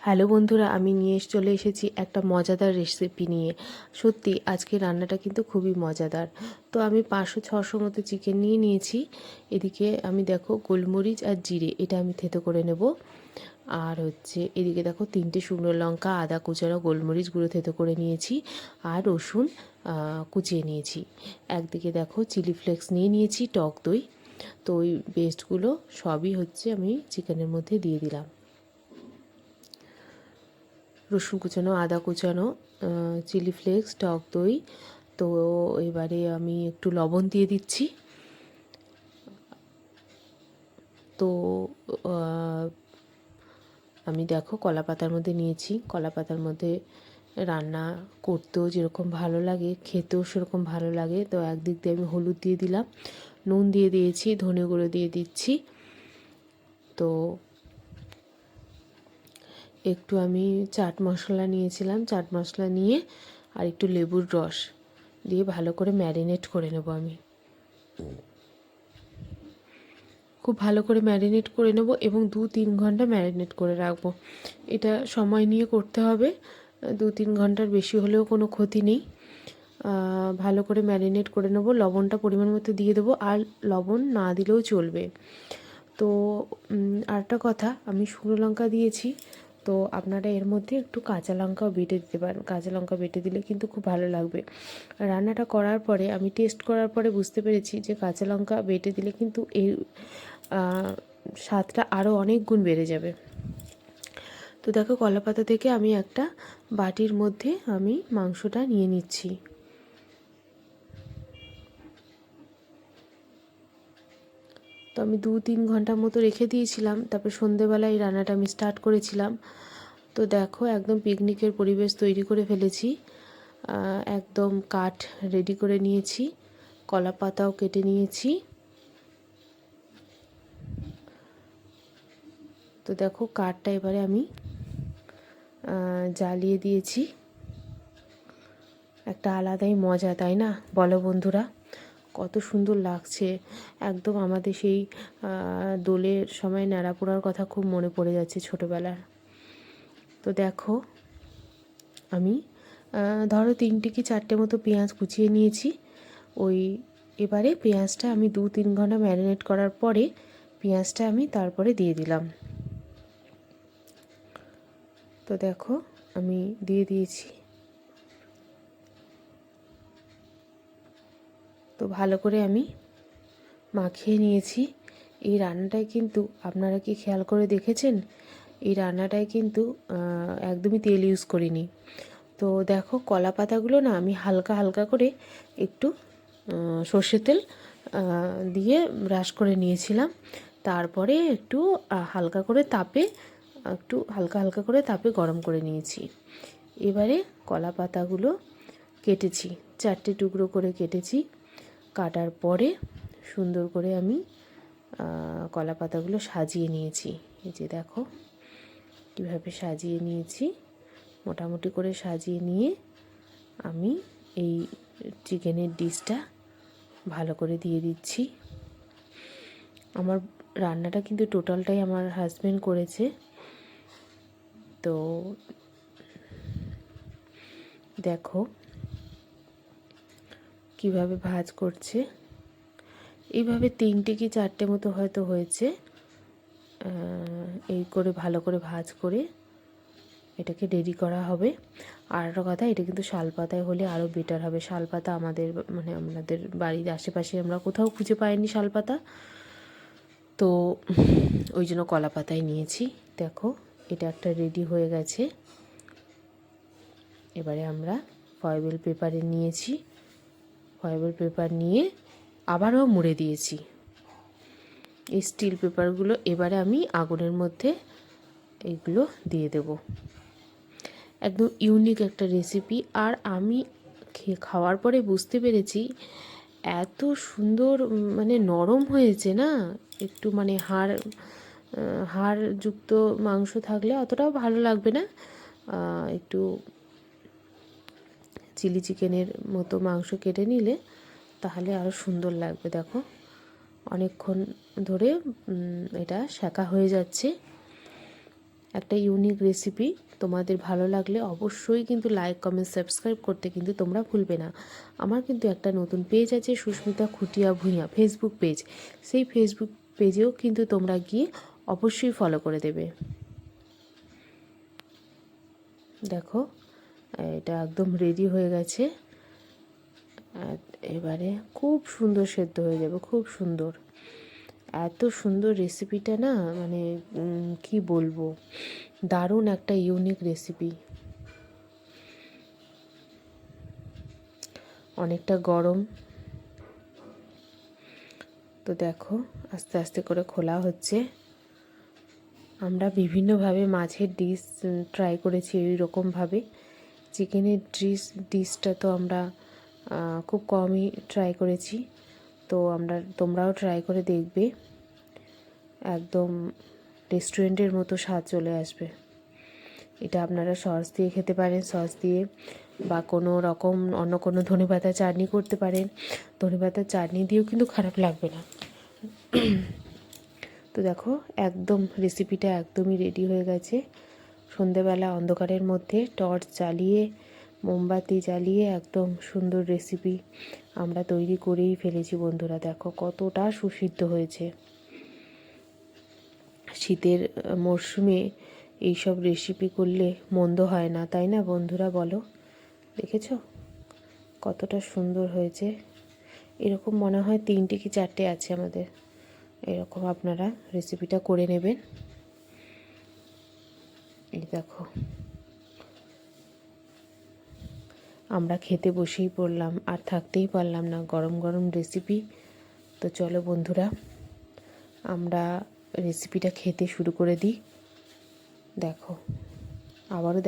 Hello বন্ধুরা, আমি চলে এসেছি একটা মজাদার রেসিপি নিয়ে। সত্যি আজকে রান্নাটা কিন্তু খুবই মজাদার। তো আমি 500-600 মতো চিকেন নিয়ে নিয়েছি। এদিকে আমি দেখো গোলমরিচ আর জিরে এটা আমি থেতো করে নেব। আর এদিকে দেখো 3টে শুকনো লঙ্কা, আদা কুচানো, গোলমরিচ গুঁড়ো থেতো করে নিয়েছি, আর রসুন কুচিয়ে নিয়েছি। একদিকে দেখো চিলি ফ্লেক্স নিয়ে নিয়েছি, টক দই। তো ওই পেস্টগুলো সবই আমি চিকেনের মধ্যে দিয়ে দিলাম। রসুন কুচানো, আদা কুচানো, চিলি ফ্লেক্স, টক দই। তো এবারে আমি একটু লবণ দিয়ে দিচ্ছি। তো আমি দেখো কলা পাতার মধ্যে নিয়েছি। কলা পাতার মধ্যে রান্না করতেও যেরকম ভালো লাগে, খেতেও সেরকম ভালো লাগে। তো একদিক দিয়ে আমি হলুদ দিয়ে দিলাম, নুন দিয়ে দিয়েছি, ধনে গুঁড়ো দিয়ে দিচ্ছি। তো একটু আমি চাট মশলা নিয়েছিলাম, চাট মশলা নিয়ে আর একটু লেবুর রস দিয়ে ভালো করে ম্যারিনেট করে নেব। আমি খুব ভালো করে ম্যারিনেট করে নেব এবং 2-3 ঘন্টা ম্যারিনেট করে রাখবো। এটা সময় নিয়ে করতে হবে, 2-3 ঘন্টার বেশি হলেও কোনো ক্ষতি নেই। ভালো করে ম্যারিনেট করে নেব। লবণটা পরিমাণ মতো দিয়ে দেবো, আর লবণ না দিলেও চলবে। তো আরেকটা কথা, আমি শুকনো লঙ্কা দিয়েছি, তো আপনারা এর মধ্যে একটু কাঁচা লঙ্কাও বেটে দিতে পারেন। কাঁচা লঙ্কা বেটে দিলে কিন্তু খুব ভালো লাগবে। রান্নাটা করার পরে আমি টেস্ট করার পরে বুঝতে পেরেছি যে কাঁচা লঙ্কা বেটে দিলে কিন্তু এই স্বাদটা আরও অনেক গুণ বেড়ে যাবে। তো দেখো কলাপাতা থেকে আমি একটা বাটির মধ্যে আমি মাংসটা নিয়ে নিচ্ছি। তো আমি 2-3 ঘন্টার মতো রেখে দিয়েছিলাম, তারপর সন্ধেবেলায় এই রান্নাটা আমি স্টার্ট করেছিলাম। তো দেখো একদম পিকনিকের পরিবেশ তৈরি করে ফেলেছি। একদম কাঠ রেডি করে নিয়েছি, কলা পাতাও কেটে নিয়েছি। তো দেখো কাঠটা এবারে আমি জ্বালিয়ে দিয়েছি। একটা আলাদাই মজা, তাই না বলো বন্ধুরা? কত সুন্দর লাগছে। একদম আমাদের সেই দোলের সময় ন্যাড়া পোড়ার কথা খুব মনে পড়ে যাচ্ছে ছোটোবেলার। তো দেখো আমি ধরো 3টে কি 4টে মতো পেঁয়াজ কুচিয়ে নিয়েছি। এবারে পেঁয়াজটা আমি 2-3 ঘন্টা ম্যারিনেট করার পরে পেঁয়াজটা আমি তারপরে দিয়ে দিলাম। তো দেখো আমি দিয়ে দিয়েছি। তো ভালো করে আমি মাখিয়ে নিয়েছি। এই রান্নাটায় কিন্তু আপনারা কি খেয়াল করে দেখেছেন, এই রান্নাটায় কিন্তু একদমই তেল ইউজ করিনি। তো দেখো কলা পাতাগুলো না আমি হালকা হালকা করে একটু সর্ষের তেল দিয়ে ব্রাশ করে নিয়েছিলাম। তারপরে একটু হালকা করে তাপে গরম করে নিয়েছি। এবারে কলা পাতাগুলো কেটেছি, 4টে টুকরো করে কেটেছি। কাটার পরে সুন্দর করে আমি কলা পাতাগুলো সাজিয়ে নিয়েছি। এই যে দেখো কীভাবে সাজিয়ে নিয়েছি। মোটামুটি করে সাজিয়ে নিয়ে আমি এই চিকেনের ডিশটা ভালো করে দিয়ে দিচ্ছি। আমার রান্নাটা কিন্তু টোটালটাই আমার হাজব্যান্ড করেছে। তো দেখো কিভাবে ভাজ করছে। এইভাবে 3টে কি 4টে মতো হয়তো হয়েছে। এই করে ভালো করে ভাজ করে এটাকে রেডি করা হবে। আর একটা কথা, এটা কিন্তু শালপাতায় হলে আরও বেটার হবে। শালপাতা আমাদের আমাদের বাড়ির আশেপাশে আমরা কোথাও খুঁজে পাইনি শালপাতা, তো ওই জন্য কলা পাতায় নিয়েছি। দেখো এটা একটা রেডি হয়ে গেছে। এবারে আমরা ফয়েল পেপারে নিয়েছি, ফয়েল পেপার নিয়ে আবারও মুড়ে দিয়েছি এই স্টিল পেপারগুলো। এবারে আমি আগুনের মধ্যে এগুলো দিয়ে দেব। একদম ইউনিক একটা রেসিপি। আর আমি খাওয়ার পরে বুঝতে পেরেছি এত সুন্দর নরম হয়েছে না। একটু হাড়যুক্ত মাংস থাকলে অতটাও ভালো লাগবে না, একটু চিলি চিকেনের মতো মাংস কেটে নিলে তাহলে আরও সুন্দর লাগবে। দেখো অনেকক্ষণ ধরে এটা সেঁকা হয়ে যাচ্ছে। একটা ইউনিক রেসিপি। তোমাদের ভালো লাগলে অবশ্যই কিন্তু লাইক কমেন্ট সাবস্ক্রাইব করতে কিন্তু তোমরা ভুলবে না। আমার কিন্তু একটা নতুন পেজ আছে, সুস্মিতা খুটিয়া ভূঁইয়া ফেসবুক পেজ। সেই ফেসবুক পেজেও কিন্তু তোমরা গিয়ে অবশ্যই ফলো করে দেবে। দেখো এটা একদম রেডি হয়ে গেছে। আর এবারে খুব সুন্দর সেদ্ধ হয়ে যাবে, খুব সুন্দর। এত সুন্দর রেসিপিটা না, মানে কি বলবো, দারুণ একটা ইউনিক রেসিপি। অনেকটা গরম তো দেখো আস্তে আস্তে করে খোলা হচ্ছে। আমরা বিভিন্নভাবে মাছের ডিশ ট্রাই করেছি এই রকমভাবে। চিকেনের ডিশটা তো আমরা খুব কমই ট্রাই করেছি। তো তোমরাও ট্রাই করে দেখবে, একদম রেস্টুরেন্টের মতো স্বাদ চলে আসবে। এটা আপনারা সস দিয়ে খেতে পারেন, সস দিয়ে, বা কোনো রকম অন্য কোনো ধনেপাতা চাটনি করতে পারেন। ধনেপাতার চাটনি দিয়েও কিন্তু খারাপ লাগবে না। তো দেখো একদম রেসিপিটা একদমই রেডি হয়ে গেছে। সন্ধেবেলা অন্ধকারের মধ্যে টর্চ জ্বালিয়ে, মোমবাতি জ্বালিয়ে একদম সুন্দর রেসিপি আমরা তৈরি করেই ফেলেছি বন্ধুরা। দেখো কতটা সুসিদ্ধ হয়েছে। শীতের মরশুমে এইসব রেসিপি করলে মন্দ হয় না, তাই না বন্ধুরা বলো? দেখেছো কতটা সুন্দর হয়েছে। এরকম মনে হয় 3টে কি 4টে আছে আমাদের। এরকম আপনারা রেসিপিটা করে নেবেন। এই দেখো আমরা খেতে বসেই পড়লাম, আর থাকতেই পারলাম না, গরম গরম রেসিপি। তো চলো বন্ধুরা আমরা রেসিপিটা খেতে শুরু করে দিই। দেখো আবারও